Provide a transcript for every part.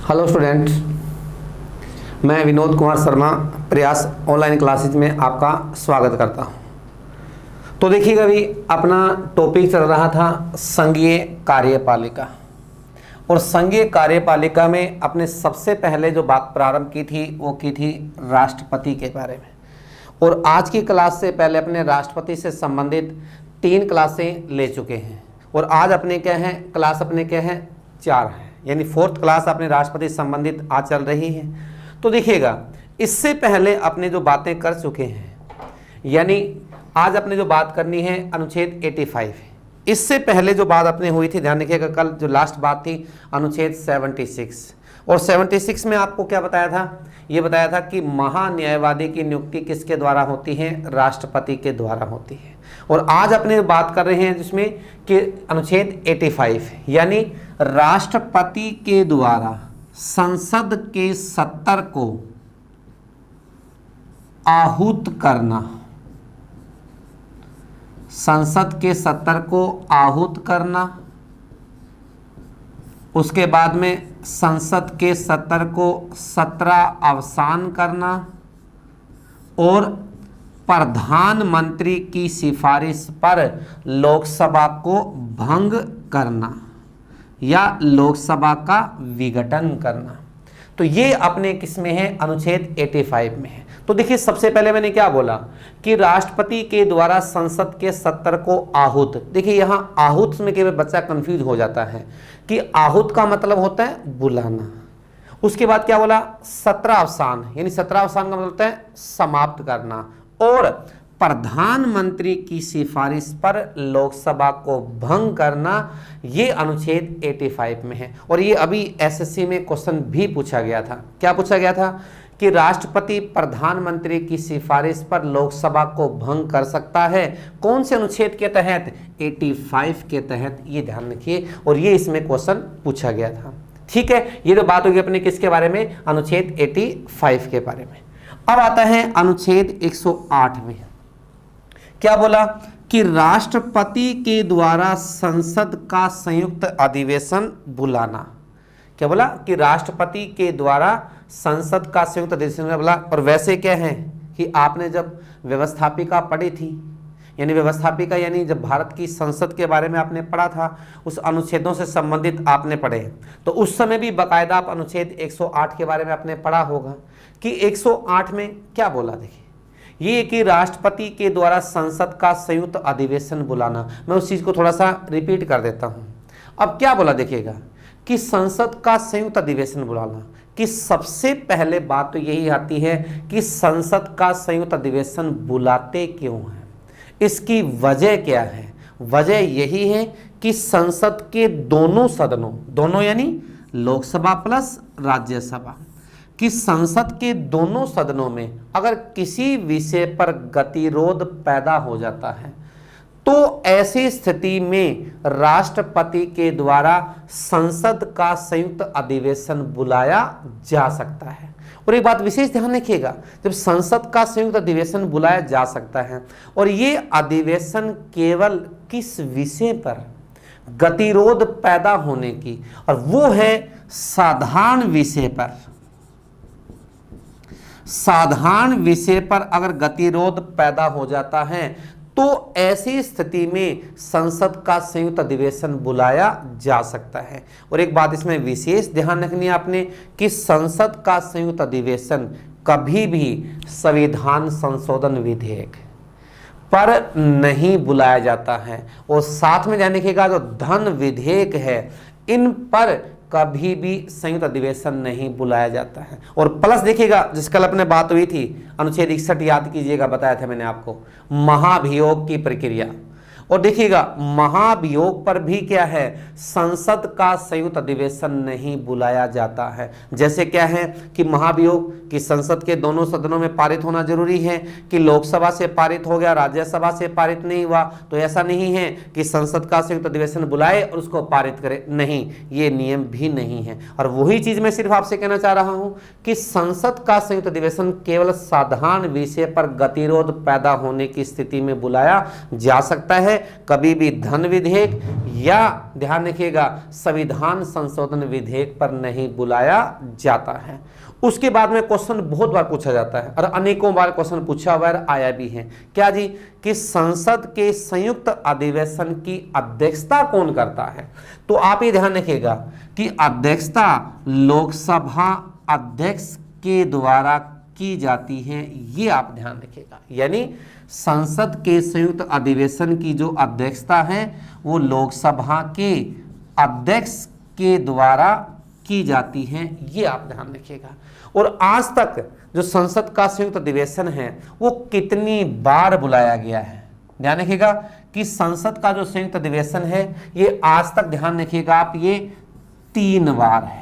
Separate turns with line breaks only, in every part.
Hello student, मैं विनोद कुमार शर्मा प्रयास online classes में आपका स्वागत करता हूं। तो देखिएगा अभी अपना टॉपिक चल रहा था संघीय कार्यपालिका, और संघीय कार्यपालिका में अपने सबसे पहले जो बात प्रारंभ की थी वो की थी राष्ट्रपति के बारे में। और आज की क्लास से पहले अपने राष्ट्रपति से संबंधित 3 क्लासें ले चुके हैं, और आज अपने क्या है क्लास अपने क्या है 4 है, यानी 4th क्लास अपने राष्ट्रपति से संबंधित आज चल रही है। तो देखिएगा इससे पहले अपने जो बातें कर चुके हैं, यानी आज अपने जो बात करनी है अनुच्छेद 85 है। इससे पहले जो बात अपने हुई थी, ध्यान रखिएगा, कल जो लास्ट बात थी अनुच्छेद 76, और 76 में आपको क्या बताया था, ये बताया था कि महान्यायवादी की नियुक्ति किसके द्वारा होती है, राष्ट्रपति के द्वारा होती है। और आज अपने बात कर रहे हैं जिसमें कि अनुच्छेद 85 यानी राष्ट्रपति के द्वारा संसद के सत्र को आहूत करना, संसद के सत्र को आहूत करना, उसके बाद में संसद के सत्र को अवसान करना, और प्रधानमंत्री की सिफारिश पर लोकसभा को भंग करना या लोकसभा का विघटन करना। तो ये अपने किस में है, अनुच्छेद 85 में है। तो देखिए सबसे पहले मैंने क्या बोला कि राष्ट्रपति के द्वारा संसद के सत्र को आहूत। देखिए यहाँ आहूत में केवल बच्चा कंफ्यूज हो जाता है कि आहूत का मतलब होता है बुलाना। उसके बाद क्या बोला, सत्रावसान, यानी सत्रावसान का मतलब होता है समाप्त करना, और प्रधानमंत्री की सिफारिश पर लोकसभा को भंग करना, ये अनुच्छेद 85 में है। और ये अभी एसएससी में क्वेश्चन भी पूछा गया था। क्या पूछा गया था कि राष्ट्रपति प्रधानमंत्री की सिफारिश पर लोकसभा को भंग कर सकता है, कौन से अनुच्छेद के तहत, 85 के तहत। ये ध्यान रखिए, और ये इसमें क्वेश्चन पूछा गया था। ठीक है, ये तो बात होगी अपने किसके बारे में, अनुच्छेद 85 के बारे में। अब आता है अनुच्छेद 108 में। क्या बोला कि राष्ट्रपति के द्वारा संसद का संयुक्त अधिवेशन बुलाना। क्या बोला कि राष्ट्रपति के द्वारा संसद का संयुक्त अधिवेशन बोला। और वैसे क्या है कि आपने जब व्यवस्थापिका पढ़ी थी, यानी व्यवस्थापिका यानी जब भारत की संसद के बारे में आपने पढ़ा था, उस अनुच्छेदों से संबंधित आपने पढ़े, तो उस समय भी बाकायदा आप अनुच्छेद 108 के बारे में आपने पढ़ा होगा कि 108 में क्या बोला। देखिए ये कि राष्ट्रपति के द्वारा संसद का संयुक्त अधिवेशन बुलाना। मैं उस चीज़ को थोड़ा सा रिपीट कर देता हूँ। अब क्या बोला देखिएगा कि संसद का संयुक्त अधिवेशन बुलाना, कि सबसे पहले बात तो यही आती है कि संसद का संयुक्त अधिवेशन बुलाते क्यों हैं, इसकी वजह क्या है। वजह यही है कि संसद के दोनों सदनों, दोनों यानी लोकसभा प्लस राज्यसभा, कि संसद के दोनों सदनों में अगर किसी विषय पर गतिरोध पैदा हो जाता है, तो ऐसी स्थिति में राष्ट्रपति के द्वारा संसद का संयुक्त अधिवेशन बुलाया जा सकता है। और एक बात विशेष ध्यान रखिएगा, जब संसद का संयुक्त अधिवेशन बुलाया जा सकता है, और ये अधिवेशन केवल किस विषय पर, गतिरोध पैदा होने की, और वो है साधारण विषय पर। साधारण विषय पर अगर गतिरोध पैदा हो जाता है, तो ऐसी स्थिति में संसद का संयुक्त अधिवेशन बुलाया जा सकता है। और एक बात इसमें विशेष ध्यान रखनी है आपने कि संसद का संयुक्त अधिवेशन कभी भी संविधान संशोधन विधेयक पर नहीं बुलाया जाता है, और साथ में ध्यान रखिएगा जो धन विधेयक है, इन पर कभी भी संयुक्त अधिवेशन नहीं बुलाया जाता है। और प्लस देखिएगा, जिस कल अपने बात हुई थी अनुच्छेद 61 याद कीजिएगा, बताया था मैंने आपको, महाभियोग की प्रक्रिया। और देखिएगा महाभियोग पर भी क्या है, संसद का संयुक्त अधिवेशन नहीं बुलाया जाता है। जैसे क्या है कि महाभियोग कि संसद के दोनों सदनों में पारित होना जरूरी है, कि लोकसभा से पारित हो गया राज्यसभा से पारित नहीं हुआ तो ऐसा नहीं है कि संसद का संयुक्त अधिवेशन बुलाए और उसको पारित करे, नहीं, ये नियम भी नहीं है। और वही चीज मैं सिर्फ आपसे कहना चाह रहा हूं कि संसद का संयुक्त अधिवेशन केवल साधारण विषय पर गतिरोध पैदा होने की स्थिति में बुलाया जा सकता है, कभी भी धन विधेयक या ध्यान रखिएगा संविधान संशोधन विधेयक पर नहीं बुलाया जाता है। उसके बाद में क्वेश्चन बहुत बार पूछा जाता है और अनेकों बार क्वेश्चन पूछा हुआ है, आया भी है। क्या जी? कि संसद के संयुक्त अधिवेशन की अध्यक्षता कौन करता है? तो आप ये ध्यान रखिएगा कि अध्यक्षता लोकसभा अध्यक्ष के द्वारा की जाती है, ये आप ध्यान रखिएगा। यानी संसद के संयुक्त अधिवेशन की जो अध्यक्षता है वो लोकसभा के अध्यक्ष के द्वारा की जाती है, ये आप ध्यान रखिएगा। और आज तक जो संसद का संयुक्त अधिवेशन है वो कितनी बार बुलाया गया है, ध्यान रखिएगा कि संसद का जो संयुक्त अधिवेशन है ये आज तक, ध्यान रखिएगा आप, ये 3 बार है,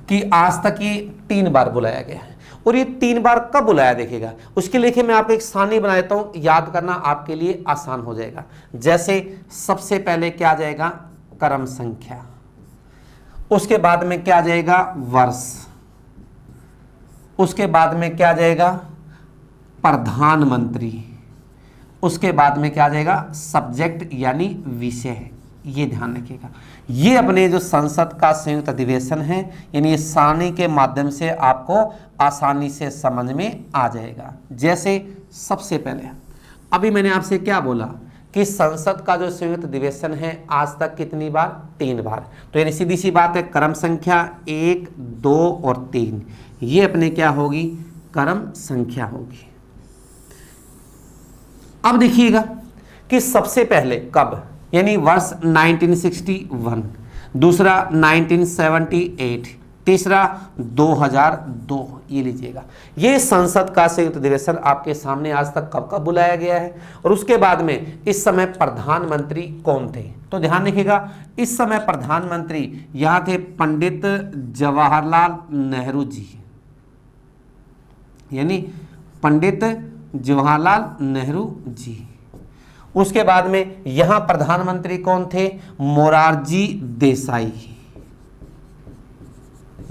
कि आज तक ये 3 बार बुलाया गया है। और ये 3 बार कब बुलाया देखिएगा, उसके लिए मैं आपको एक सारणी बना देता हूं, याद करना आपके लिए आसान हो जाएगा। जैसे सबसे पहले क्या आ जाएगा? क्रम संख्या, उसके बाद में क्या आ जाएगा? वर्ष, उसके बाद में क्या आ जाएगा? प्रधानमंत्री, उसके बाद में क्या आ जाएगा? सब्जेक्ट यानी विषय। ये ध्यान रखिएगा। ये अपने जो संसद का संयुक्त अधिवेशन है, यानी ये सारणी के माध्यम से आपको आसानी से समझ में आ जाएगा। जैसे सबसे पहले अभी मैंने आपसे क्या बोला कि संसद का जो संयुक्त अधिवेशन है आज तक कितनी बार? 3 बार। तो यानी सीधी सी बात है, क्रम संख्या 1, 2 और 3, ये अपने क्या होगी? क्रम संख्या होगी। अब देखिएगा कि सबसे पहले कब, यानी वर्ष 1961, दूसरा 1978, तीसरा 2002, ये लीजिएगा। ये संसद का संयुक्त अधिवेशन आपके सामने आज तक कब कब बुलाया गया है, और उसके बाद में इस समय प्रधानमंत्री कौन थे? तो ध्यान रखिएगा, इस समय प्रधानमंत्री यहाँ थे पंडित जवाहरलाल नेहरू जी, यानी पंडित जवाहरलाल नेहरू जी। उसके बाद में यहां प्रधानमंत्री कौन थे? मोरारजी देसाई,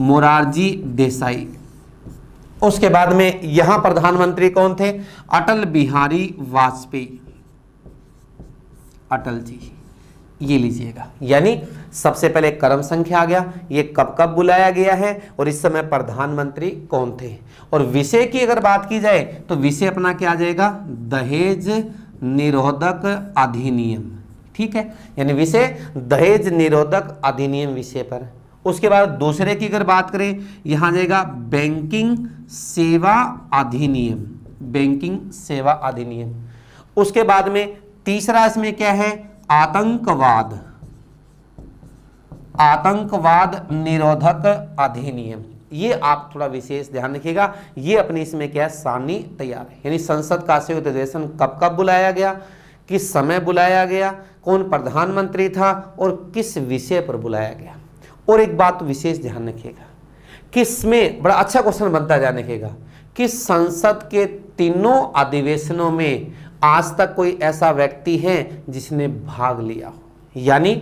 मोरारजी देसाई। उसके बाद में यहां प्रधानमंत्री कौन थे? अटल बिहारी वाजपेयी, अटल जी, ये लीजिएगा। यानी सबसे पहले क्रम संख्या आ गया, ये कब कब बुलाया गया है और इस समय प्रधानमंत्री कौन थे। और विषय की अगर बात की जाए तो विषय अपना क्या आ जाएगा? दहेज निरोधक अधिनियम, ठीक है, यानी विषय दहेज निरोधक अधिनियम विषय पर। उसके बाद दूसरे की अगर बात करें, यहां जाएगा बैंकिंग सेवा अधिनियम, बैंकिंग सेवा अधिनियम। उसके बाद में तीसरा इसमें क्या है? आतंकवाद, आतंकवाद निरोधक अधिनियम। ये आप थोड़ा विशेष ध्यान रखिएगा, ये अपनी इसमें क्या है? सारणी तैयार है। यानी संसद का संयुक्त अधिवेशन कब कब बुलाया गया, किस समय बुलाया गया, कौन प्रधानमंत्री था और किस विषय पर बुलाया गया। और एक बात विशेष ध्यान रखिएगा, किसमें बड़ा अच्छा क्वेश्चन बनता है, ध्यान रखिएगा कि संसद के तीनों अधिवेशनों में आज तक कोई ऐसा व्यक्ति है जिसने भाग लिया हो, यानी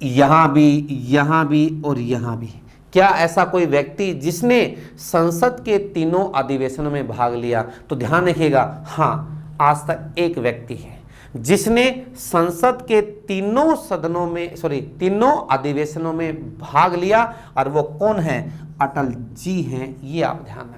यहां भी और यहां भी। क्या ऐसा कोई व्यक्ति जिसने संसद के तीनों अधिवेशनों में भाग लिया? तो ध्यान रखिएगा, हाँ, आज तक एक व्यक्ति है जिसने संसद के तीनों सदनों में, तीनों अधिवेशनों में भाग लिया, और वो कौन है? अटल जी हैं। ये आप ध्यान रखना,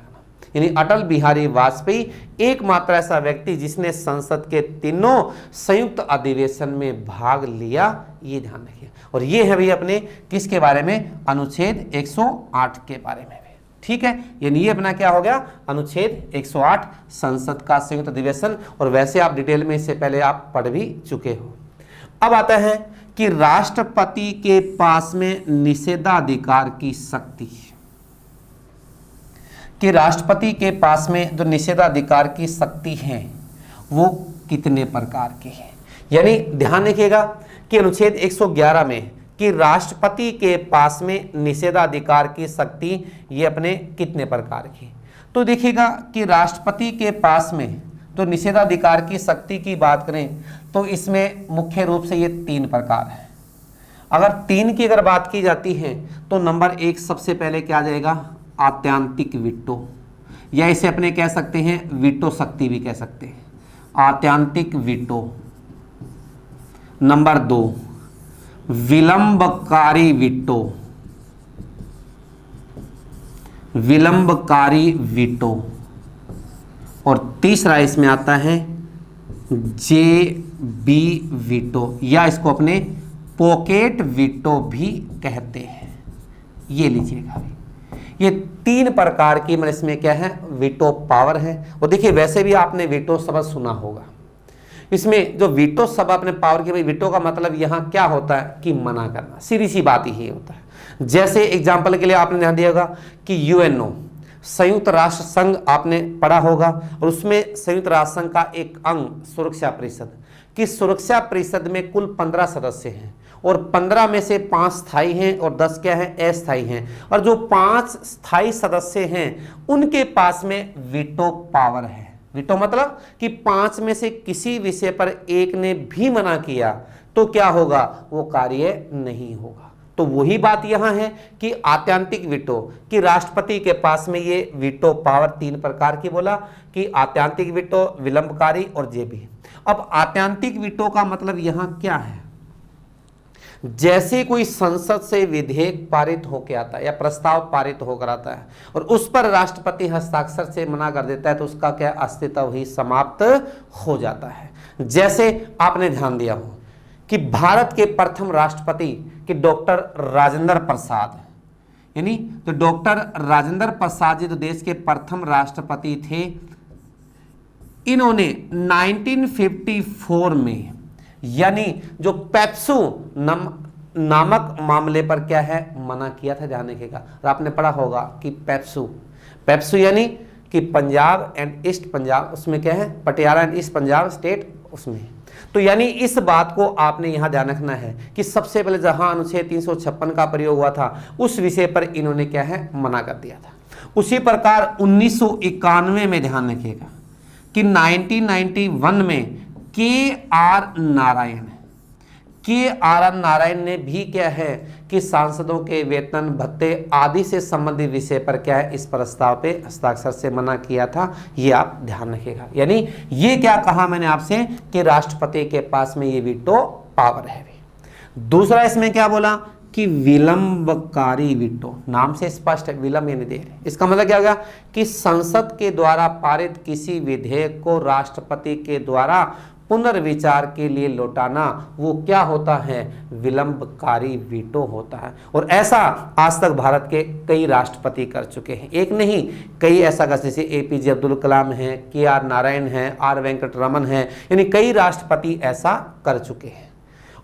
यानी अटल बिहारी वाजपेयी एकमात्र ऐसा व्यक्ति जिसने संसद के तीनों संयुक्त अधिवेशन में भाग लिया, ये ध्यान रखिए। और ये है भी अपने किसके बारे में? अनुच्छेद 108 के बारे में, ठीक है। यानी ये अपना क्या हो गया? अनुच्छेद 108 संसद का संयुक्त अधिवेशन। और वैसे आप डिटेल में इससे पहले आप पढ़ भी चुके हो। अब आता है कि राष्ट्रपति के पास में निषेधाधिकार की शक्ति, कि राष्ट्रपति के पास में जो निषेधाधिकार की शक्ति है वो कितने प्रकार की है। यानी ध्यान रखिएगा कि अनुच्छेद 111 में कि राष्ट्रपति के पास में निषेधाधिकार की शक्ति ये अपने कितने प्रकार की। तो देखिएगा कि राष्ट्रपति के पास में तो निषेधाधिकार की शक्ति की बात करें तो इसमें मुख्य रूप से ये 3 प्रकार है। अगर 3 की अगर बात की जाती है तो नंबर 1 सबसे पहले क्या आ जाएगा? आत्यांतिक वीटो, या इसे अपने कह सकते हैं वीटो शक्ति भी कह सकते हैं। आत्यांतिक वीटो। नंबर 2 विलंबकारी वीटो, विलंबकारी वीटो। और तीसरा इसमें आता है JB वीटो, या इसको अपने पॉकेट वीटो भी कहते हैं। ये लीजिएगा, ये 3 प्रकार की मतलब इसमें क्या है, वीटो पावर है। और देखिए वैसे भी आपने वीटो शब्द सुना होगा, इसमें जो वीटो शब्द अपने पावर के, भाई वीटो का मतलब यहाँ क्या होता है कि मना करना, सीधी सी बात ही होता है। जैसे एग्जाम्पल के लिए आपने ध्यान दिया होगा कि UNO संयुक्त राष्ट्र संघ आपने पढ़ा होगा, और उसमें संयुक्त राष्ट्र संघ का एक अंग सुरक्षा परिषद, कि सुरक्षा परिषद में कुल 15 सदस्य हैं, और 15 में से 5 स्थायी हैं और 10 क्या है, अस्थायी हैं। और जो 5 स्थायी सदस्य हैं उनके पास में वीटो पावर है। वीटो मतलब कि 5 में से किसी विषय पर एक ने भी मना किया तो क्या होगा, वो कार्य नहीं होगा। तो वही बात यहां है कि आत्यांतिक वीटो, कि राष्ट्रपति के पास में ये वीटो पावर 3 प्रकार की बोला, कि आत्यांतिक वीटो, विलंबकारी और JB। अब आत्यांतिक वीटो का मतलब यहां क्या है, जैसे कोई संसद से विधेयक पारित होकर आता है या प्रस्ताव पारित होकर आता है और उस पर राष्ट्रपति हस्ताक्षर से मना कर देता है, तो उसका क्या अस्तित्व ही समाप्त हो जाता है। जैसे आपने ध्यान दिया हो कि भारत के प्रथम राष्ट्रपति कि डॉक्टर राजेंद्र प्रसाद, यानी तो डॉक्टर राजेंद्र प्रसाद जी तो देश के प्रथम राष्ट्रपति थे। इन्होंने 1954 में, यानी जो पेप्सू नामक मामले पर क्या है, मना किया था, ध्यान रखिएगा। और आपने पढ़ा होगा कि पेप्सू यानी कि पंजाब एंड ईस्ट पंजाब, उसमें क्या है, Patiala and east Punjab state, उसमें। तो यानी इस बात को आपने यहां ध्यान रखना है कि सबसे पहले जहां अनुच्छेद 356 का प्रयोग हुआ था उस विषय पर इन्होंने क्या है, मना कर दिया था। उसी प्रकार 1991 में ध्यान रखिएगा कि 1991 में के आर नारायण ने भी क्या है कि सांसदों के वेतन भत्ते आदि से संबंधित विषय पर क्या है, इस प्रस्ताव पे हस्ताक्षर से मना किया था। ये आप ध्यान रखिएगा। यानी ये क्या कहा मैंने आपसे कि राष्ट्रपति के पास में ये वीटो पावर है। दूसरा इसमें क्या बोला कि विलंबकारी वीटो, नाम से स्पष्ट है, विलंब यानी देर। इसका मतलब क्या होगा कि संसद के द्वारा पारित किसी विधेयक को राष्ट्रपति के द्वारा पुनर्विचार के लिए लौटाना, वो क्या होता है, विलंबकारी वीटो होता है। और ऐसा आज तक भारत के कई राष्ट्रपति कर चुके हैं, एक नहीं कई ऐसा कर, जैसे APJ अब्दुल कलाम हैं, KR नारायण हैं, R वेंकटरमन हैं, यानी कई राष्ट्रपति ऐसा कर चुके हैं।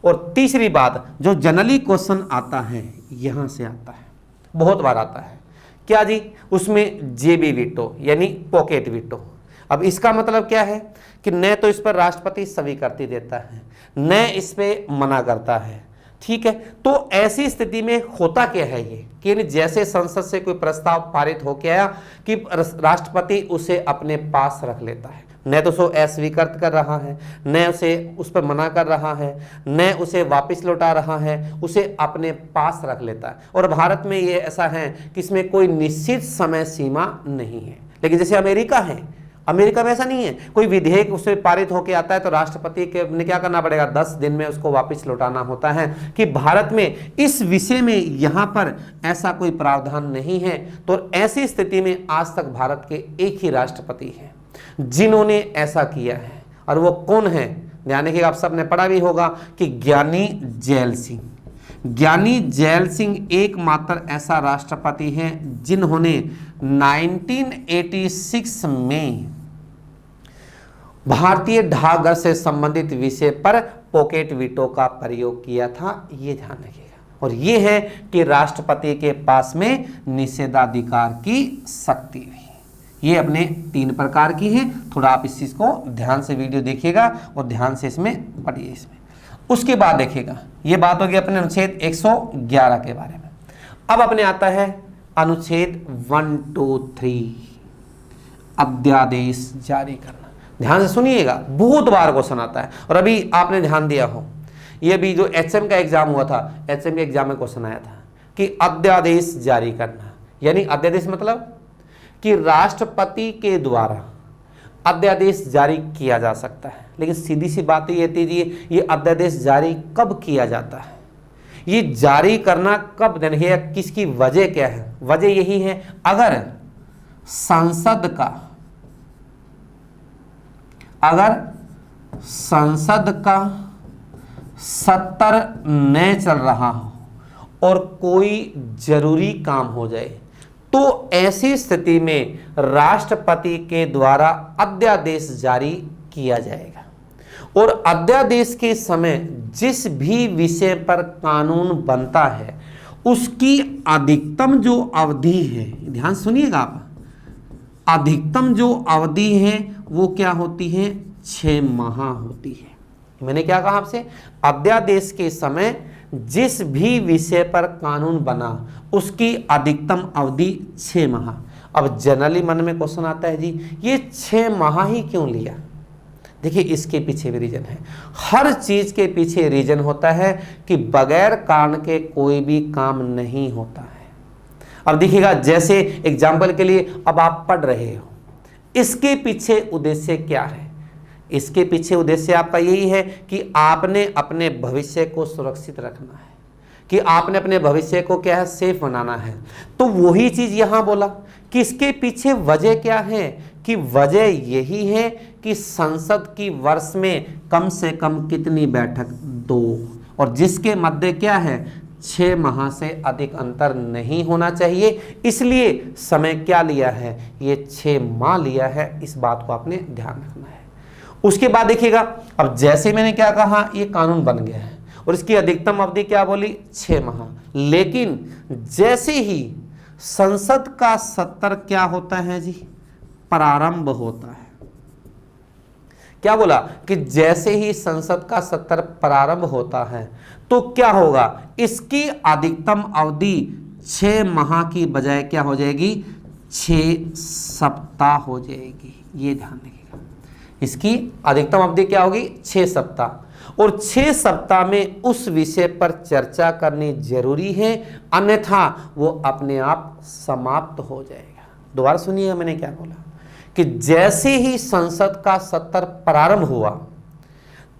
और तीसरी बात जो जनरली क्वेश्चन आता है, यहां से आता है, बहुत बार आता है, क्या जी, उसमें JB वीटो यानी पॉकेट वीटो। अब इसका मतलब क्या है कि न तो इस पर राष्ट्रपति स्वीकृति देता है, न इस पे मना करता है, ठीक है। तो ऐसी स्थिति में होता क्या है ये कि जैसे संसद से कोई प्रस्ताव पारित होकर आया कि राष्ट्रपति उसे अपने पास रख लेता है, न तो उसे अस्वीकृत कर रहा है, न उसे उस पर मना कर रहा है, न उसे वापस लौटा रहा है, उसे अपने पास रख लेता है। और भारत में ये ऐसा है कि इसमें कोई निश्चित समय सीमा नहीं है। लेकिन जैसे अमेरिका है, अमेरिका में ऐसा नहीं है, कोई विधेयक उससे पारित होकर आता है तो राष्ट्रपति के ने क्या करना पड़ेगा, 10 दिन में उसको वापस लौटाना होता है। कि भारत में इस विषय में यहां पर ऐसा कोई प्रावधान नहीं है। तो ऐसी स्थिति में आज तक भारत के एक ही राष्ट्रपति हैं जिन्होंने ऐसा किया है, और वो कौन है, ध्यान रखिएगा, आप सबने पढ़ा भी होगा कि ज्ञानी जैल सिंह। ज्ञानी जैल सिंह एकमात्र ऐसा राष्ट्रपति हैं जिन्होंने 1986 में भारतीय डाकघर से संबंधित विषय पर पॉकेट वीटो का प्रयोग किया था। ये ध्यान रखिएगा। और ये है कि राष्ट्रपति के पास में निषेधाधिकार की शक्ति भी, ये अपने 3 प्रकार की है। थोड़ा आप इस चीज को ध्यान से वीडियो देखिएगा और ध्यान से इसमें पढ़िए। इसमें उसके बाद देखिएगा, ये बात होगी अपने अनुच्छेद 111 के बारे में। अब अपने आता है अनुच्छेद 123 अध्यादेश जारी करना। ध्यान से सुनिएगा, बहुत बार क्वेश्चन आता है। और अभी आपने ध्यान दिया हो, ये भी जो HM का एग्जाम हुआ था, HM के एग्जाम में क्वेश्चन आया था कि अध्यादेश जारी करना, यानी अध्यादेश मतलब कि राष्ट्रपति के द्वारा अध्यादेश जारी किया जा सकता है। लेकिन सीधी सी बात ये थी जी, ये अध्यादेश जारी कब किया जाता है, ये जारी करना कब देना है, किसकी वजह क्या है? वजह यही है, अगर संसद का सत्र न चल रहा हो और कोई जरूरी काम हो जाए, तो ऐसी स्थिति में राष्ट्रपति के द्वारा अध्यादेश जारी किया जाएगा। और अध्यादेश के समय जिस भी विषय पर कानून बनता है उसकी अधिकतम जो अवधि है, ध्यान सुनिएगा आप, अधिकतम जो अवधि है वो क्या होती है? 6 माह होती है। मैंने क्या कहा आपसे? अध्यादेश के समय जिस भी विषय पर कानून बना उसकी अधिकतम अवधि 6 माह। अब जनरली मन में क्वेश्चन आता है जी, ये 6 माह ही क्यों लिया? देखिए, इसके पीछे भी रीजन है। हर चीज के पीछे रीजन होता है कि बगैर कारण के कोई भी काम नहीं होता है। अब देखिएगा, जैसे एग्जाम्पल के लिए अब आप पढ़ रहे हो, इसके पीछे उद्देश्य क्या है? इसके पीछे उद्देश्य आपका यही है कि आपने अपने भविष्य को सुरक्षित रखना है, कि आपने अपने भविष्य को क्या है? सेफ बनाना है। तो वही चीज यहां बोला कि इसके पीछे वजह क्या है? कि वजह यही है कि संसद की वर्ष में कम से कम कितनी बैठक? 2, और जिसके मध्य क्या है? 6 माह से अधिक अंतर नहीं होना चाहिए। इसलिए समय क्या लिया है? ये 6 माह लिया है। इस बात को आपने ध्यान रखना है। उसके बाद देखिएगा, अब जैसे मैंने क्या कहा, ये कानून बन गया है और इसकी अधिकतम अवधि क्या बोली? 6 माह। लेकिन जैसे ही संसद का सत्र क्या होता है जी? प्रारंभ होता है। क्या बोला? कि जैसे ही संसद का सत्र प्रारंभ होता है तो क्या होगा? इसकी अधिकतम अवधि 6 माह की बजाय क्या हो जाएगी? 6 सप्ताह हो जाएगी। ये ध्यान रखिएगा, इसकी अधिकतम अवधि क्या होगी? 6 सप्ताह। और 6 सप्ताह में उस विषय पर चर्चा करनी जरूरी है, अन्यथा वो अपने आप समाप्त हो जाएगा। दोबारा सुनिएगा मैंने क्या बोला, कि जैसे ही संसद का सत्र प्रारंभ हुआ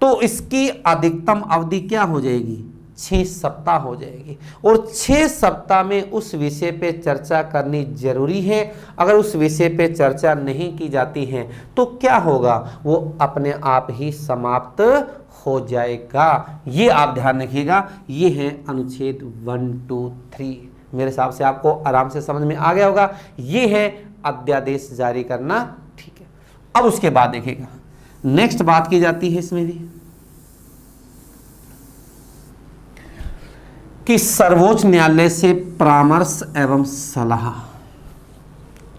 तो इसकी अधिकतम अवधि क्या हो जाएगी? 6 सप्ताह हो जाएगी। और 6 सप्ताह में उस विषय पे चर्चा करनी जरूरी है। अगर उस विषय पे चर्चा नहीं की जाती है तो क्या होगा? वो अपने आप ही समाप्त हो जाएगा। ये आप ध्यान रखिएगा। ये है अनुच्छेद 1, 2, 3। मेरे हिसाब से आपको आराम से समझ में आ गया होगा। ये है अध्यादेश जारी करना। ठीक है, अब उसके बाद देखिएगा, नेक्स्ट बात की जाती है इसमें भी कि सर्वोच्च न्यायालय से परामर्श एवं सलाह।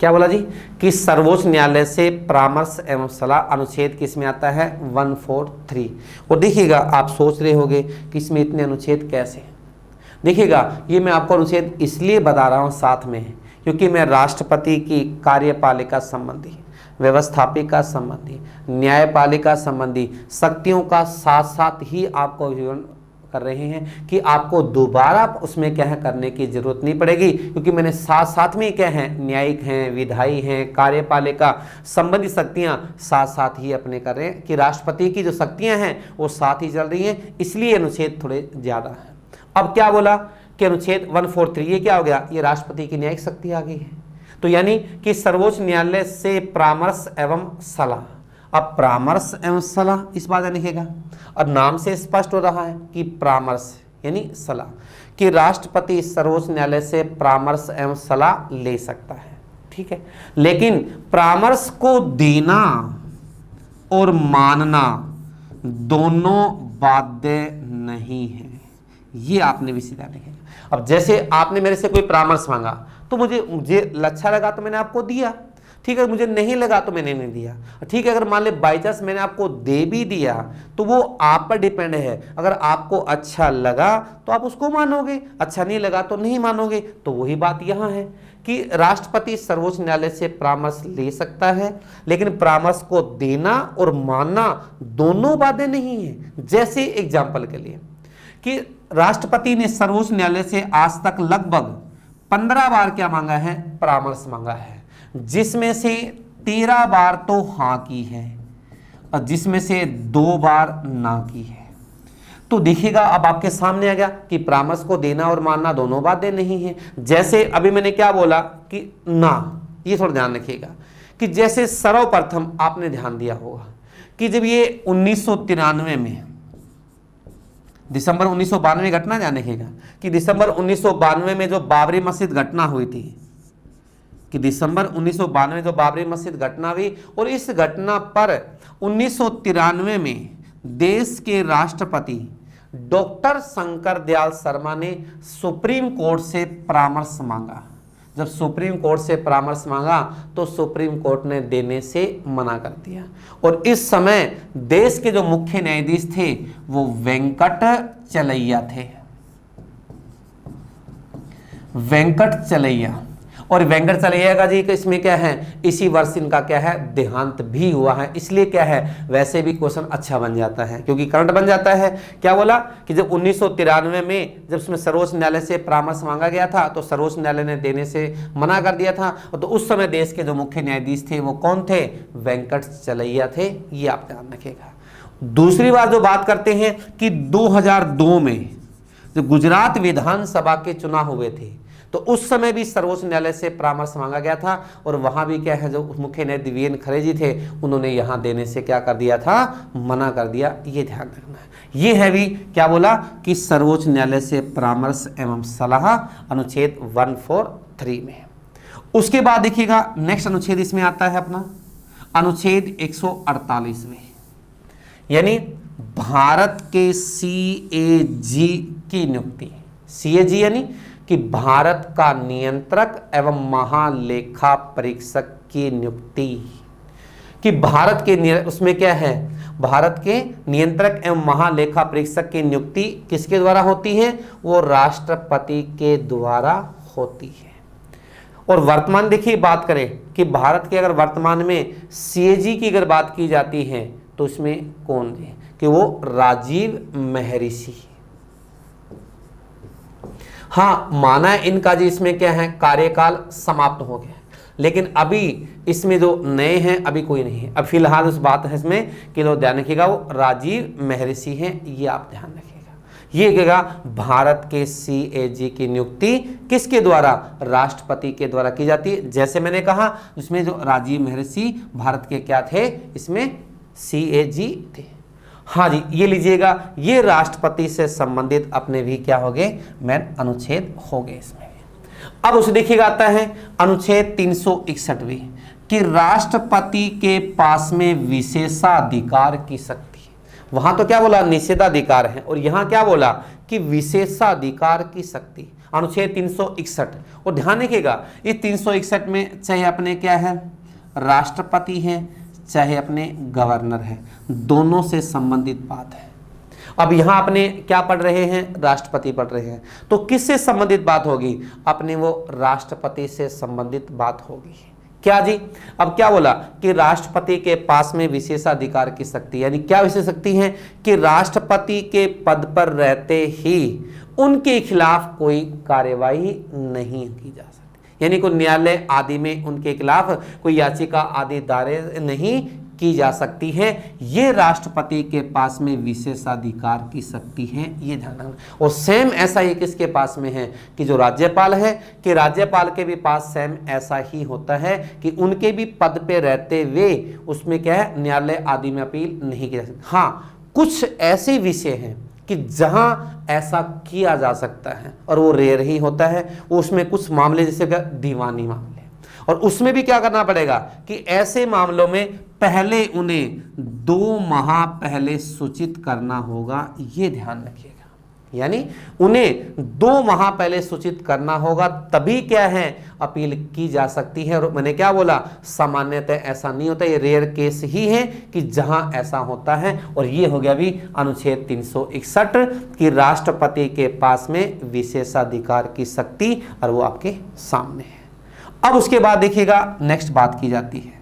क्या बोला जी? कि सर्वोच्च न्यायालय से परामर्श एवं सलाह अनुच्छेद किसमें आता है? 143। और देखिएगा, आप सोच रहे होंगे कि इसमें इतने अनुच्छेद कैसे? देखिएगा, ये मैं आपको अनुच्छेद इसलिए बता रहा हूँ साथ में है क्योंकि मैं राष्ट्रपति की कार्यपालिका संबंधी, व्यवस्थापिका संबंधी, न्यायपालिका संबंधी शक्तियों का साथ साथ ही आपको विवरण कर रहे हैं कि आपको दोबारा उसमें क्या है करने की जरूरत नहीं पड़ेगी, क्योंकि मैंने साथ साथ में क्या है, न्यायिक हैं, विधायी हैं, कार्यपालिका संबंधी शक्तियां साथ साथ ही अपने कर रहे हैं कि राष्ट्रपति की जो शक्तियां हैं वो साथ ही चल रही हैं, इसलिए अनुच्छेद थोड़े ज्यादा है। अब क्या बोला कि अनुच्छेद 143 ये क्या हो गया? ये राष्ट्रपति की न्यायिक शक्ति आ गई है। तो यानी कि सर्वोच्च न्यायालय से परामर्श एवं सलाह। अब परामर्श एवं सलाह इस बात में लिखेगा, और नाम से स्पष्ट हो रहा है कि परामर्श यानी सलाह, कि राष्ट्रपति सर्वोच्च न्यायालय से परामर्श एवं सलाह ले सकता है। ठीक है, लेकिन परामर्श को देना और मानना दोनों बाध्य नहीं है। ये आपने भी सीधा लिखेगा। अब जैसे आपने मेरे से कोई परामर्श मांगा तो मुझे अच्छा लगा तो मैंने आपको दिया, ठीक है, मुझे नहीं लगा तो मैंने नहीं दिया। ठीक है, अगर मान ले बाई चांस मैंने आपको दे भी दिया तो वो आप पर डिपेंड है। अगर आपको अच्छा लगा तो आप उसको मानोगे, अच्छा नहीं लगा तो नहीं मानोगे। तो वही बात यहाँ है कि राष्ट्रपति सर्वोच्च न्यायालय से परामर्श ले सकता है, लेकिन परामर्श को देना और मानना दोनों बातें नहीं है। जैसे एग्जाम्पल के लिए कि राष्ट्रपति ने सर्वोच्च न्यायालय से आज तक लगभग 15 बार क्या मांगा है? परामर्श मांगा है, जिसमें से 13 बार तो हाँ की है और जिसमें से 2 बार ना की है। तो देखिएगा अब आपके सामने आ गया कि परामर्श को देना और मानना दोनों बातें नहीं है। जैसे अभी मैंने क्या बोला कि ना, ये थोड़ा ध्यान रखिएगा कि जैसे सर्वप्रथम आपने ध्यान दिया होगा कि जब ये 1993 में दिसंबर 1992 घटना ध्यान रखिएगा कि दिसंबर 1992 में जो बाबरी मस्जिद घटना हुई थी, कि दिसंबर 1992 जो बाबरी मस्जिद घटना हुई, और इस घटना पर 1993 में देश के राष्ट्रपति डॉक्टर शंकर दयाल शर्मा ने सुप्रीम कोर्ट से परामर्श मांगा। जब सुप्रीम कोर्ट से परामर्श मांगा तो सुप्रीम कोर्ट ने देने से मना कर दिया, और इस समय देश के जो मुख्य न्यायाधीश थे वो वेंकट चलैया थे, वेंकट चलैया। और वेंकट चलैया जी का इसमें क्या है, इसी वर्ष इनका क्या है, देहांत भी हुआ है। इसलिए क्या है, वैसे भी क्वेश्चन अच्छा बन जाता है क्योंकि करंट बन जाता है। क्या बोला कि जब 1993 में जब उसमें सर्वोच्च न्यायालय से परामर्श मांगा गया था तो सर्वोच्च न्यायालय ने देने से मना कर दिया था, तो उस समय देश के जो मुख्य न्यायाधीश थे वो कौन थे, वेंकट चलैया थे। ये आप ध्यान रखिएगा। दूसरी बात जो बात करते हैं कि 2002 में जब गुजरात विधानसभा के चुनाव हुए थे तो उस समय भी सर्वोच्च न्यायालय से परामर्श मांगा गया था, और वहां भी क्या है, जो मुख्य न्यायाधीश वीएन खरे जी थे उन्होंने यहां देने से क्या कर दिया था, मना कर दिया। ये ध्यान रखना है। ये है भी क्या बोला कि सर्वोच्च न्यायालय से परामर्श एवं सलाह अनुच्छेद 143 में। उसके बाद देखिएगा नेक्स्ट अनुच्छेद इसमें आता है अपना अनुच्छेद 148 में, यानी भारत के सीएजी की नियुक्ति। सीएजी यानी कि भारत का नियंत्रक एवं महालेखा परीक्षक की नियुक्ति, कि भारत के उसमें क्या है, भारत के नियंत्रक एवं महालेखा परीक्षक की नियुक्ति किसके द्वारा होती है, वो राष्ट्रपति के द्वारा होती है। और वर्तमान देखिए बात करें कि भारत के अगर वर्तमान में सीएजी की अगर बात की जाती है तो इसमें कौन है, कि वो राजीव महर्षि। हाँ, माना इनका जी इसमें क्या है, कार्यकाल समाप्त हो गया, लेकिन अभी इसमें जो नए हैं अभी कोई नहीं है। अब फिलहाल उस बात है इसमें कि लोग ध्यान रखिएगा वो राजीव महर्षि हैं, ये आप ध्यान रखिएगा। ये कहेगा भारत के सीएजी की नियुक्ति किसके द्वारा, राष्ट्रपति के द्वारा की जाती है। जैसे मैंने कहा उसमें जो राजीव महर्षि भारत के क्या थे, इसमें सीएजी थे। हाँ जी, ये लीजिएगा, ये राष्ट्रपति से संबंधित अपने भी क्या हो गए, मेन अनुच्छेद हो गए इसमें। अब उसे देखिएगा आता है अनुच्छेद 361 कि राष्ट्रपति के पास में विशेषाधिकार की शक्ति। वहां तो क्या बोला, निषेधाधिकार है, और यहां क्या बोला कि विशेषाधिकार की शक्ति, अनुच्छेद 361। और ध्यान रखिएगा ये 361 में चाहे अपने क्या है, राष्ट्रपति है चाहे अपने गवर्नर है, दोनों से संबंधित बात है। अब यहां अपने क्या पढ़ रहे हैं, राष्ट्रपति पढ़ रहे हैं, तो किससे संबंधित बात होगी, अपने वो राष्ट्रपति से संबंधित बात होगी। क्या जी, अब क्या बोला कि राष्ट्रपति के पास में विशेषाधिकार की शक्ति, यानी क्या विशेष शक्ति है कि राष्ट्रपति के पद पर रहते ही उनके खिलाफ कोई कार्यवाही नहीं की जा सकती, यानी कोई न्यायालय आदि में उनके खिलाफ कोई याचिका आदि दायर नहीं की जा सकती है। ये राष्ट्रपति के पास में विशेषाधिकार की शक्ति है, ये ध्यान रखना। और सेम ऐसा ही किसके पास में है कि जो राज्यपाल है, कि राज्यपाल के भी पास सेम ऐसा ही होता है कि उनके भी पद पे रहते हुए उसमें क्या है, न्यायालय आदि में अपील नहीं की जा सकती। हाँ, कुछ ऐसे विषय हैं कि जहां ऐसा किया जा सकता है और वो रेयर ही होता है। उसमें कुछ मामले जैसे दीवानी मामले, और उसमें भी क्या करना पड़ेगा कि ऐसे मामलों में पहले उन्हें 2 माह पहले सूचित करना होगा, ये ध्यान रखिएगा। यानी उन्हें 2 माह पहले सूचित करना होगा, तभी क्या है अपील की जा सकती है। और मैंने क्या बोला, सामान्यतः ऐसा नहीं होता, ये रेयर केस ही है कि जहां ऐसा होता है। और ये हो गया भी अनुच्छेद 361 कि राष्ट्रपति के पास में विशेषाधिकार की शक्ति, और वो आपके सामने है। अब उसके बाद देखिएगा नेक्स्ट बात की जाती है।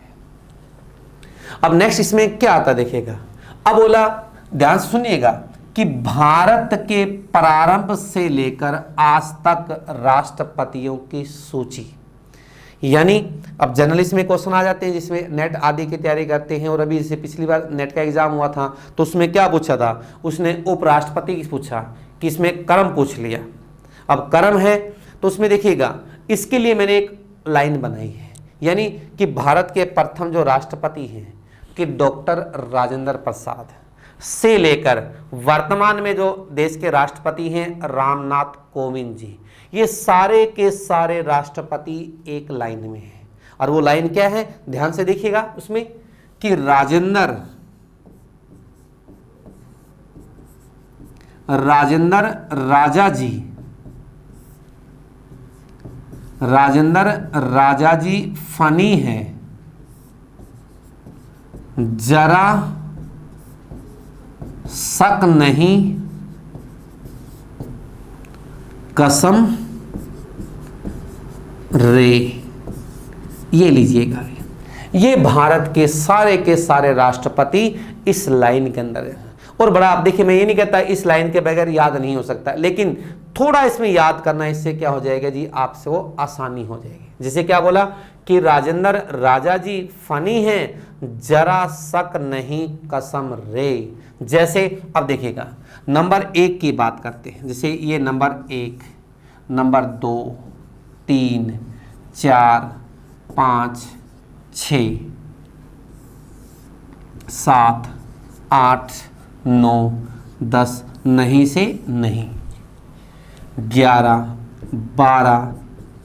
अब नेक्स्ट इसमें क्या आता देखिएगा, अब बोला ध्यान से सुनिएगा कि भारत के प्रारंभ से लेकर आज तक राष्ट्रपतियों की सूची, यानी अब जर्नलिस्ट में क्वेश्चन आ जाते हैं जिसमें नेट आदि की तैयारी करते हैं, और अभी जैसे पिछली बार नेट का एग्जाम हुआ था तो उसमें क्या पूछा था, उसने उपराष्ट्रपति की पूछा कि इसमें कर्म पूछ लिया। अब कर्म है तो उसमें देखिएगा, इसके लिए मैंने एक लाइन बनाई है, यानी कि भारत के प्रथम जो राष्ट्रपति हैं कि डॉक्टर राजेंद्र प्रसाद से लेकर वर्तमान में जो देश के राष्ट्रपति हैं रामनाथ कोविंद जी, ये सारे के सारे राष्ट्रपति एक लाइन में हैं। और वो लाइन क्या है, ध्यान से देखिएगा उसमें कि राजेंद्र राजा जी फनी है, जरा शक नहीं कसम रे। ये लीजिएगा, ये भारत के सारे राष्ट्रपति इस लाइन के अंदर है। और बड़ा आप देखिए, मैं ये नहीं कहता इस लाइन के बगैर याद नहीं हो सकता, लेकिन थोड़ा इसमें याद करना, इससे क्या हो जाएगा जी, आपसे वो आसानी हो जाएगी। जैसे क्या बोला कि राजेंद्र राजा जी फनी हैं, जरा शक नहीं कसम रे। जैसे अब देखिएगा नंबर 1 की बात करते हैं, जैसे ये नंबर 1, नंबर 2, 3, 4, 5, 6, 7, 8, 9, 10, नहीं से नहीं, 11, 12,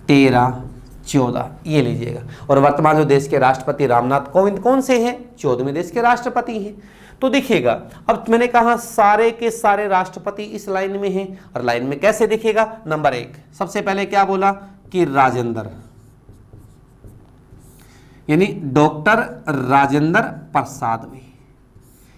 13, 14, ये लीजिएगा। और वर्तमान जो देश के राष्ट्रपति रामनाथ कोविंद कौन से हैं, 14वें देश के राष्ट्रपति हैं। तो देखिएगा, अब मैंने कहा सारे के सारे राष्ट्रपति इस लाइन में हैं, और लाइन में कैसे दिखेगा, नंबर 1 सबसे पहले क्या बोला कि राजेंद्र, यानी डॉक्टर राजेंद्र प्रसाद में,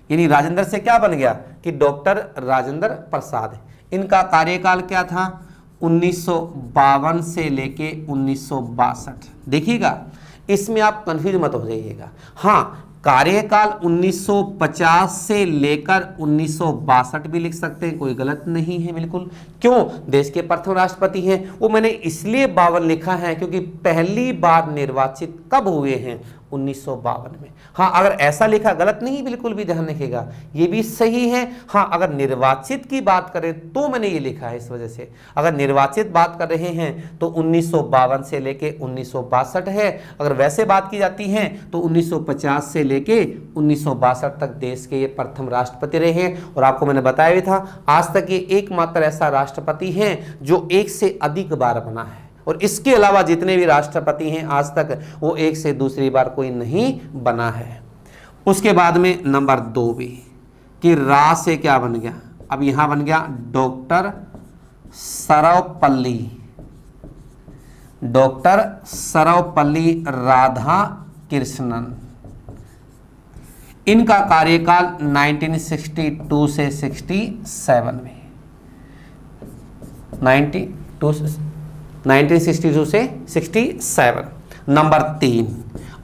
यानी राजेंद्र से क्या बन गया कि डॉक्टर राजेंद्र प्रसाद। इनका कार्यकाल क्या था, 1952 से लेके 1962। देखिएगा इसमें आप कंफ्यूज मत हो जाइएगा। हाँ, कार्यकाल 1950 से लेकर 1962 भी लिख सकते हैं, कोई गलत नहीं है बिल्कुल। क्यों, देश के प्रथम राष्ट्रपति हैं। वो मैंने इसलिए 52 लिखा है क्योंकि पहली बार निर्वाचित कब हुए हैं, 1952 में। हाँ, अगर ऐसा लिखा गलत नहीं, बिल्कुल भी ध्यान रखिएगा, ये भी सही है। हाँ, अगर निर्वाचित की बात करें तो मैंने ये लिखा है इस वजह से, अगर निर्वाचित बात कर रहे हैं तो 1952 से लेके 1962 है। अगर वैसे बात की जाती है तो 1950 से लेके 1962 तक देश के ये प्रथम राष्ट्रपति रहे हैं। और आपको मैंने बताया भी था, आज तक ये एकमात्र ऐसा राष्ट्रपति है जो 1 से अधिक बार बना है, और इसके अलावा जितने भी राष्ट्रपति हैं आज तक, वो 1 से दूसरी बार कोई नहीं बना है। उसके बाद में नंबर 2 भी कि रा से क्या बन गया, अब यहां बन गया डॉक्टर सर्वपल्ली, डॉक्टर सर्वपल्ली राधाकृष्णन। इनका कार्यकाल 1962 से 67 में, 1962 से 67। नंबर 3,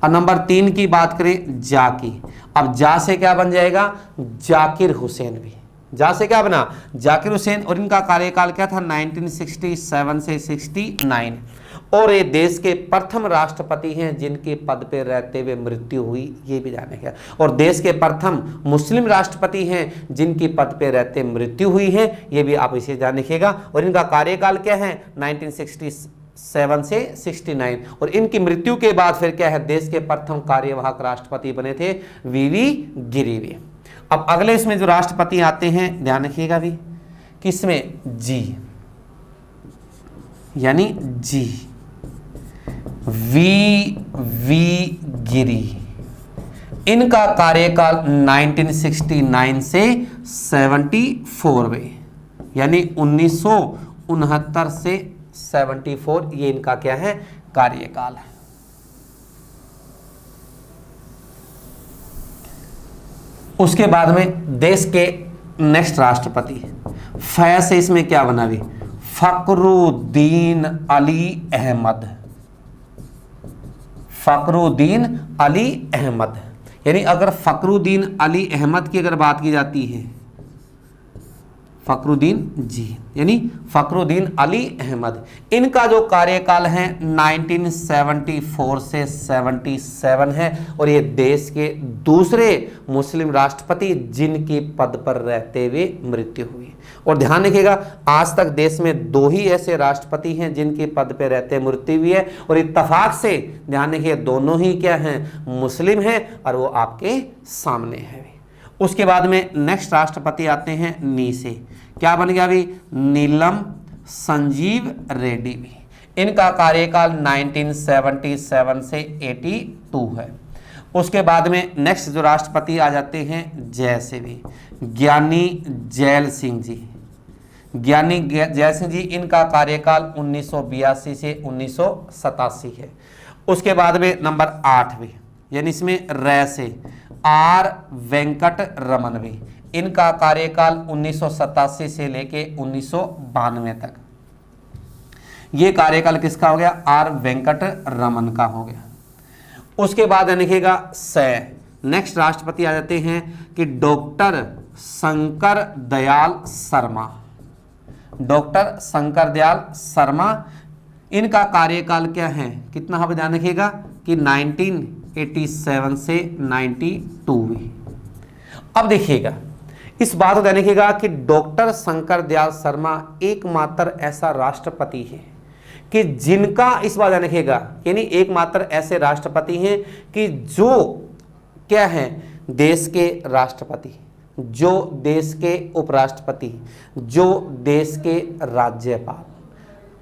और नंबर 3 की बात करें जा की, अब जा से क्या बन जाएगा, जाकिर हुसैन भी, जा से क्या बना, जाकिर हुसैन। और इनका कार्यकाल क्या था, 1967 से 69। और ये देश के प्रथम राष्ट्रपति हैं जिनके पद पे रहते हुए मृत्यु हुई, ये भी जाने का। और देश के प्रथम मुस्लिम राष्ट्रपति हैं जिनकी पद पे रहते मृत्यु हुई है, ये भी आप इसे जान लिखिएगा। और इनका कार्यकाल क्या है, 1967 से 69। और इनकी मृत्यु के बाद फिर क्या है, देश के प्रथम कार्यवाहक राष्ट्रपति बने थे वीवी गिरी भी। अब अगले इसमें जो राष्ट्रपति आते हैं, ध्यान रखिएगा भी, किसमें, जी, यानी जी, वी गिरी। इनका कार्यकाल 1969 से 74 में, यानी 1969 से 74, ये इनका क्या है, कार्यकाल है। उसके बाद में देश के नेक्स्ट राष्ट्रपति फै से इसमें क्या बना भी, फखरुद्दीन अली अहमद, फखरुद्दीन अली अहमद। यानी अगर फखरुद्दीन अली अहमद की अगर बात की जाती है, फखरुद्दीन जी, यानी फखरुद्दीन अली अहमद। इनका जो कार्यकाल है 1974 से 77 है और ये देश के दूसरे मुस्लिम राष्ट्रपति जिनकी पद पर रहते हुए मृत्यु हुई। और ध्यान रखिएगा, आज तक देश में 2 ही ऐसे राष्ट्रपति हैं जिनके पद पर रहते मृत्यु हुई है, और इत्तेफाक से ध्यान रखिए दोनों ही क्या हैं, मुस्लिम हैं, और वो आपके सामने है। उसके बाद में नेक्स्ट राष्ट्रपति आते हैं नी से, क्या बन गया अभी, नीलम संजीव रेड्डी भी। इनका कार्यकाल 1977 से 82 है। उसके बाद में नेक्स्ट जो राष्ट्रपति आ जाते हैं जय से भी, ज्ञानी जैल सिंह जी। ज्ञानी जैल सिंह जी, इनका कार्यकाल 1982 से 1987 है। उसके बाद में नंबर 8 भी, यानी इसमें रै से आर वेंकट रमन भी। इनका कार्यकाल 1987 से लेके 1992 तक। ये कार्यकाल किसका हो गया, आर वेंकट रमन का हो गया। उसके बाद लिखिएगा नेक्स्ट राष्ट्रपति आ जाते हैं कि डॉक्टर शंकर दयाल शर्मा। डॉक्टर शंकर दयाल शर्मा, इनका कार्यकाल क्या है, कितना हम ध्यान रखिएगा कि 1987 से 92 में। अब देखिएगा इस बात को ध्यान रखिएगा कि डॉक्टर शंकर दयाल शर्मा एकमात्र ऐसा राष्ट्रपति है कि जिनका, इस बात ध्यान रखिएगा, यानी एकमात्र ऐसे राष्ट्रपति हैं कि जो क्या है, देश के राष्ट्रपति, जो देश के उपराष्ट्रपति, जो देश के राज्यपाल,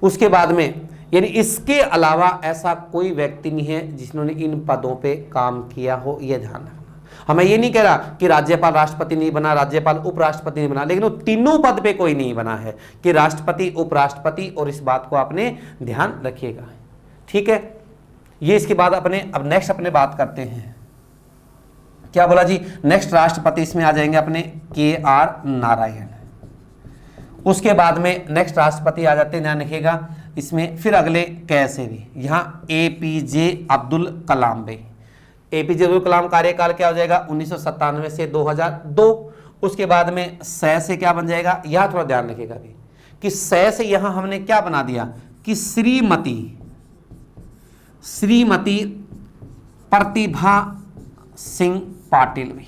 उसके बाद में, यानी इसके अलावा ऐसा कोई व्यक्ति नहीं है जिन्होंने इन पदों पे काम किया हो। यह ध्यान रखना। हमें ये नहीं कह रहा कि राज्यपाल राष्ट्रपति नहीं बना, राज्यपाल उपराष्ट्रपति नहीं बना, लेकिन वो तीनों पद पे कोई नहीं बना है कि राष्ट्रपति, उपराष्ट्रपति, और इस बात को आपने ध्यान रखिएगा। ठीक है, ये इसके बाद अब नेक्स्ट अपने बात करते हैं, क्या बोला जी, नेक्स्ट राष्ट्रपति इसमें आ जाएंगे अपने KR नारायण। उसके बाद में नेक्स्ट राष्ट्रपति आ जाते हैं, ध्यान रखिएगा इसमें, फिर अगले कैसे भी, यहाँ APJ अब्दुल कलाम भी। APJ अब्दुल कलाम कार्यकाल क्या हो जाएगा, 1997 से 2002। उसके बाद में से क्या बन जाएगा, यह थोड़ा ध्यान रखिएगा अभी कि से यहाँ हमने क्या बना दिया कि श्रीमती प्रतिभा सिंह पाटिल भी,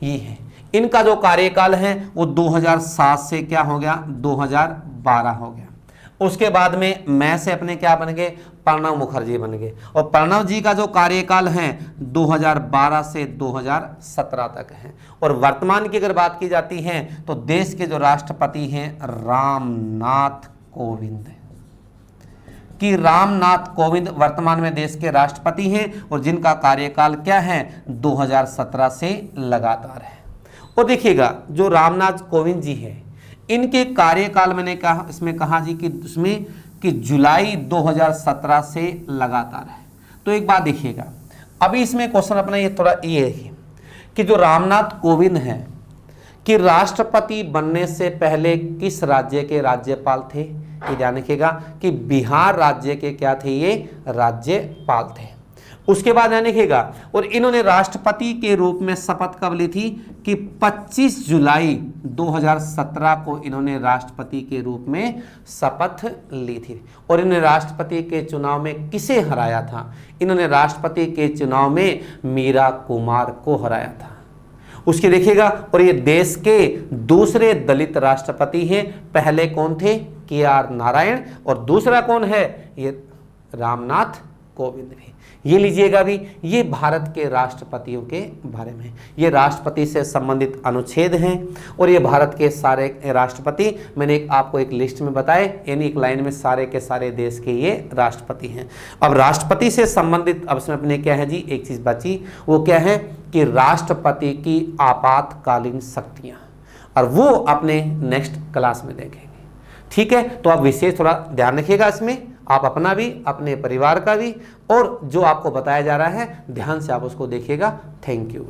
ये है। इनका जो कार्यकाल है वो 2007 से क्या हो गया, 2012 हो गया। उसके बाद में मैं से अपने क्या बन गए, प्रणब मुखर्जी बन गए, और प्रणब जी का जो कार्यकाल है 2012 से 2017 तक है। और वर्तमान की अगर बात की जाती है तो देश के जो राष्ट्रपति हैं रामनाथ कोविंद, कि रामनाथ कोविंद वर्तमान में देश के राष्ट्रपति हैं और जिनका कार्यकाल क्या है 2017 से लगातार है। और देखिएगा जो रामनाथ कोविंद जी हैं, इनके कार्यकाल मैंने कहा, इसमें कहा जी कि उसमें कि जुलाई 2017 से लगातार है। तो एक बात देखिएगा, अभी इसमें क्वेश्चन अपना ये थोड़ा ये है कि जो रामनाथ कोविंद हैं कि राष्ट्रपति बनने से पहले किस राज्य के राज्यपाल थे, ये ध्यान रखिएगा कि बिहार राज्य के क्या थे, ये राज्यपाल थे। उसके बाद ध्यान रखिएगा, और इन्होंने राष्ट्रपति के रूप में शपथ कब ली थी कि 25 जुलाई 2017 को इन्होंने राष्ट्रपति के रूप में शपथ ली थी। और इन्होंने राष्ट्रपति के चुनाव में किसे हराया था, इन्होंने राष्ट्रपति के चुनाव में मीरा कुमार को हराया था। उसके देखिएगा, और ये देश के दूसरे दलित राष्ट्रपति हैं। पहले कौन थे, KR नारायण, और दूसरा कौन है, ये रामनाथ कोविंद भी। ये लीजिएगा भी, ये भारत के राष्ट्रपतियों के बारे में, ये राष्ट्रपति से संबंधित अनुच्छेद हैं। और ये भारत के सारे राष्ट्रपति मैंने आपको एक लिस्ट में बताए, यानी एक लाइन में सारे के सारे देश के ये राष्ट्रपति हैं। अब राष्ट्रपति से संबंधित अब इसमें अपने क्या है जी, एक चीज बची, वो क्या है कि राष्ट्रपति की आपातकालीन शक्तियां, और वो अपने नेक्स्ट क्लास में देखेंगे। ठीक है, तो आप विशेष थोड़ा ध्यान रखिएगा इसमें, आप अपना भी, अपने परिवार का भी, और जो आपको बताया जा रहा है ध्यान से आप उसको देखिएगा। Thank you.